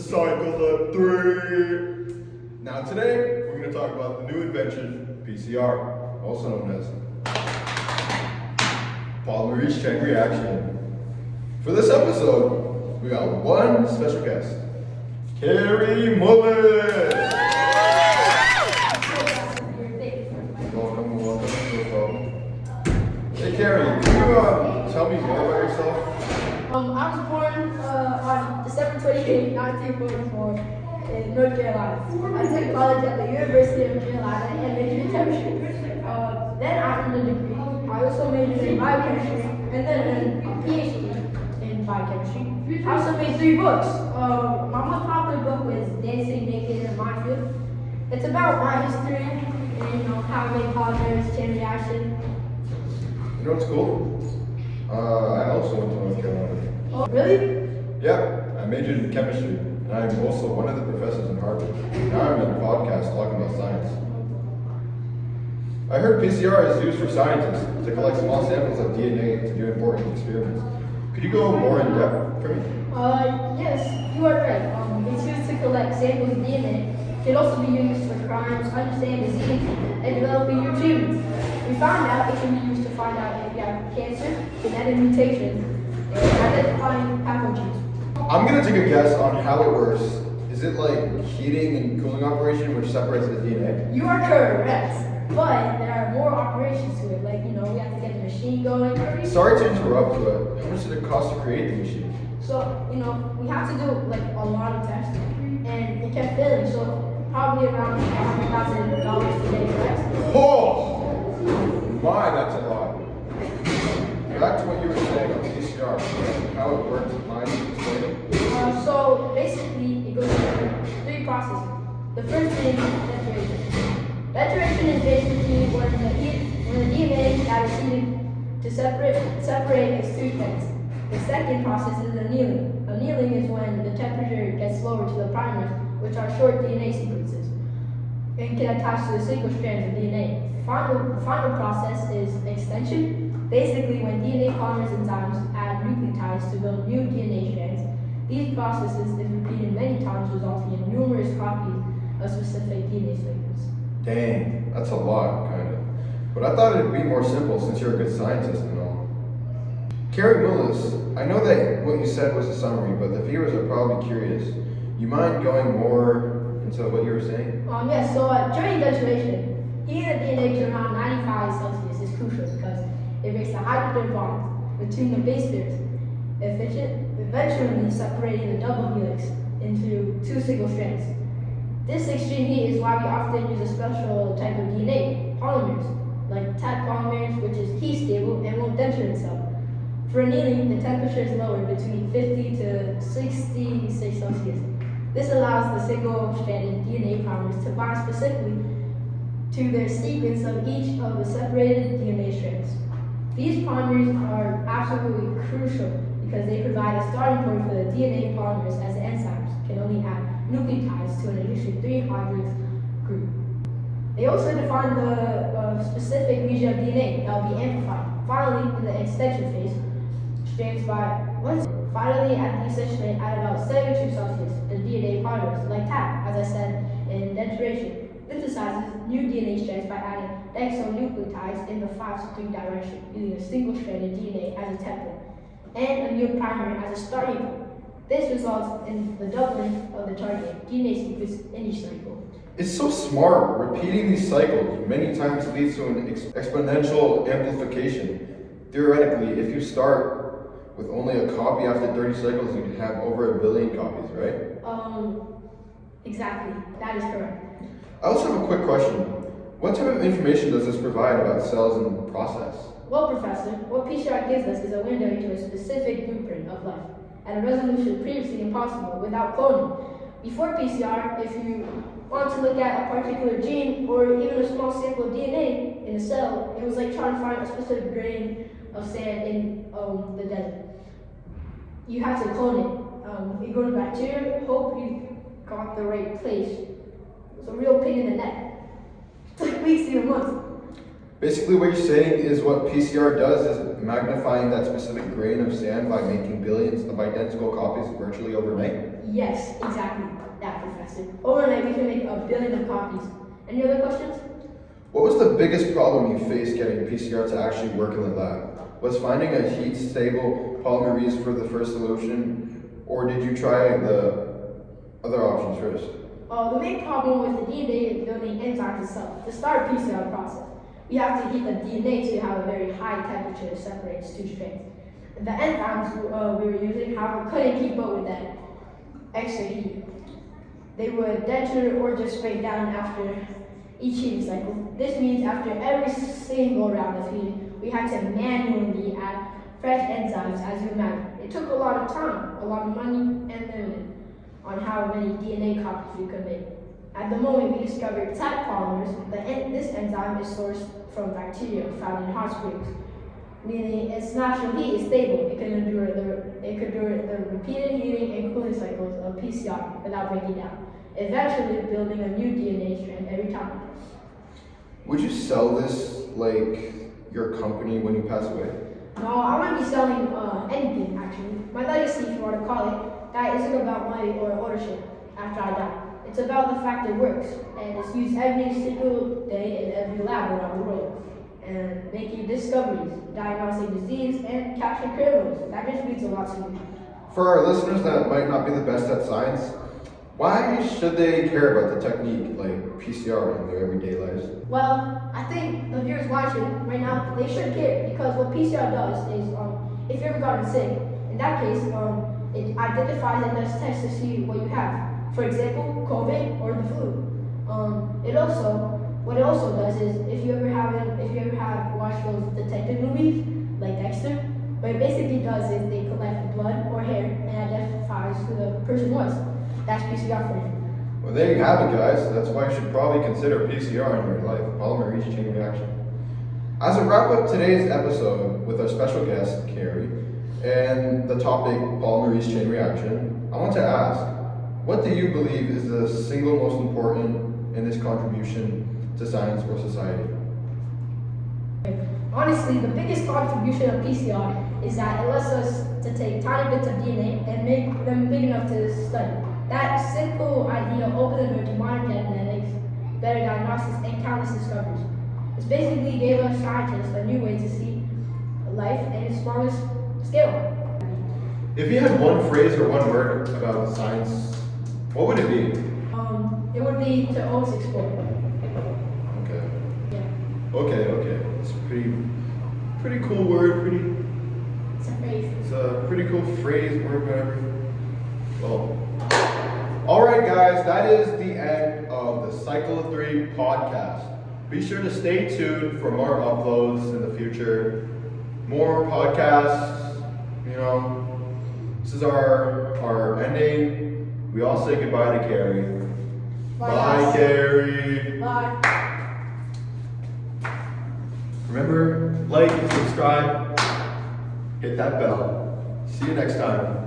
cycle of 3. Now today, we're going to talk about the new invention, PCR, also known as Polymerase chain reaction. For this episode, we got one special guest, Carrie Mullis. Hey Carrie, can you tell me more about yourself? I was born on December 28, 1944 in North Carolina. I took college at the University of Carolina and majored in chemistry. Then I earned a degree. I also majored in biochemistry and then a PhD in biochemistry. I also made 3 books. My most popular book was Dancing Naked in a Minefield. It's about my history and how I made polymerase chain reaction. You know what's cool? I also went to North Carolina. Oh, really? Yeah, I majored in chemistry, and I'm also one of the professors in Harvard. Now I'm in PodCast talking about science. I heard PCR is used for scientists to collect small samples of DNA to do important experiments. Could you go more in depth for me? Yes, you are right. It's used to collect samples of DNA. It can also be used for crimes, understand disease, and developing new treatments. We found out it can be used to find out if you have cancer, genetic mutations, and identifying pathogens. I'm going to take a guess on how it works. Is it like heating and cooling operation which separates the DNA? You are correct, but there are more operations to it. Like, we have to get the machine going. Sorry to interrupt, but how much did it cost to create the machine? So, we have to do like a lot of tests, and it kept failing. So, probably around $100,000 today, correct? Oh! My, that's a lot. Back to what you were saying on PCR, how it works, mind explaining? So basically, it goes through 3 processes. The first thing is denaturation. Denaturation is basically when the DNA that is heated to separate its 2 strands. The second process is annealing. Annealing is when the temperature gets lower to the primers, which are short DNA sequences, and can attach to the single strands of DNA. The final process is extension. Basically, when DNA polymers enzymes add nucleotides to build new DNA strands, these processes is repeated many times, resulting in numerous copies of specific DNA sequences. Dang, that's a lot, kind of. But I thought it'd be more simple since you're a good scientist and all. Carrie Mullis, I know that what you said was a summary, but the viewers are probably curious. You mind going more into what you were saying? Yes, so during denaturation, heating the DNA to around 95 Celsius is crucial because it breaks the hydrogen bond between the base pairs, eventually separating the double helix into 2 single strands. This extreme heat is why we often use a special type of DNA, polymers, like Taq polymers, which is heat stable and won't denture itself. For annealing, the temperature is lowered between 50 to 66 Celsius. This allows the single-stranded DNA polymers to bind specifically to their sequence of each of the separated DNA strands. These polymers are absolutely crucial because they provide a starting point for the DNA polymers, as the enzymes can only add nucleotides to an initial 3-hydrox group. They also define the specific region of DNA that will be amplified. Finally, in the extension phase, strands by finally at the extension at about 72 Celsius, the DNA polymers, like Taq, as I said in denaturation, synthesizes new DNA strands by adding exonucleotides in the 5 to 3 direction, using a single-stranded DNA as a template and a new primer as a starting point. This results in the doubling of the target DNA sequence in each cycle. It's so smart. Repeating these cycles many times leads to an exponential amplification. Theoretically, if you start with only a copy after 30 cycles, you'd have over 1 billion copies, right? Exactly. That is correct. I also have a quick question. What type of information does this provide about cells and the process? Well, Professor, what PCR gives us is a window into a specific blueprint of life at a resolution previously impossible without cloning. Before PCR, if you want to look at a particular gene or even a small sample of DNA in a cell, it was like trying to find a specific grain of sand in the desert. You have to clone it. You go to bacteria, hope you got the right place. It's a real pain in the neck. It took weeks, even months. Basically, what you're saying is what PCR does is magnifying that specific grain of sand by making billions of identical copies virtually overnight? Yes, exactly that, Professor. Overnight, we can make a billion of copies. Any other questions? What was the biggest problem you faced getting PCR to actually work in the lab? Was finding a heat-stable polymerase for the first solution, or did you try the other options first? The main problem was the DNA building enzyme itself. To start PCR process, we have to heat the DNA to have a very high temperature that separates two strands. The enzymes we were using, however, couldn't keep up with that extra heat. They would denature or just break down after each heating cycle. This means after every single round of heating, we had to manually add fresh enzymes, as you imagine. It took a lot of time, a lot of money, and limit on how many DNA copies we could make. At the moment, we discovered tap polymers. This enzyme is sourced from bacteria found in hot springs, meaning its natural heat is stable. It can endure the repeated heating and cooling cycles of PCR without breaking down, eventually building a new DNA strand every time. Would you sell this like your company when you pass away? No, I wouldn't be selling anything actually. My legacy, if you want to call it, that isn't about money or ownership after I die. It's about the fact it works, and it's used every single day in every lab around the world, and making discoveries, diagnosing disease, and catching criminals. That just means a lot to me. For our listeners that might not be the best at science, why should they care about the technique like PCR in their everyday lives? Well, I think the viewers watching right now, they should care, because what PCR does is, if you ever gotten sick, in that case, it identifies and does tests to see what you have. For example, COVID or the flu. What it also does is, if you ever have watched those detective movies like Dexter, what it basically does is they collect blood or hair and identifies who the person was. That's PCR for you. Well, there you have it, guys. That's why you should probably consider PCR in your life, polymerase chain reaction. As we wrap up today's episode with our special guest, Carrie, and the topic polymerase chain reaction, I want to ask, what do you believe is the single most important in this contribution to science or society? Honestly, the biggest contribution of PCR is that it lets us to take tiny bits of DNA and make them big enough to study. That simple idea opened the door to modern genetics, better diagnostics, and countless discoveries. It's basically gave us scientists a new way to see life in its smallest scale. If you had one phrase or one word about science, what would it be? It would be to always explore. Okay. Yeah. Okay. It's a pretty cool word, It's a phrase. It's a pretty cool phrase, word, whatever. Well, alright guys, that is the end of the Cycle of 3 podcast. Be sure to stay tuned for more uploads in the future. More podcasts, This is our ending. We all say goodbye to Carrie. Bye, Carrie. Bye. Remember, like, subscribe, hit that bell. See you next time.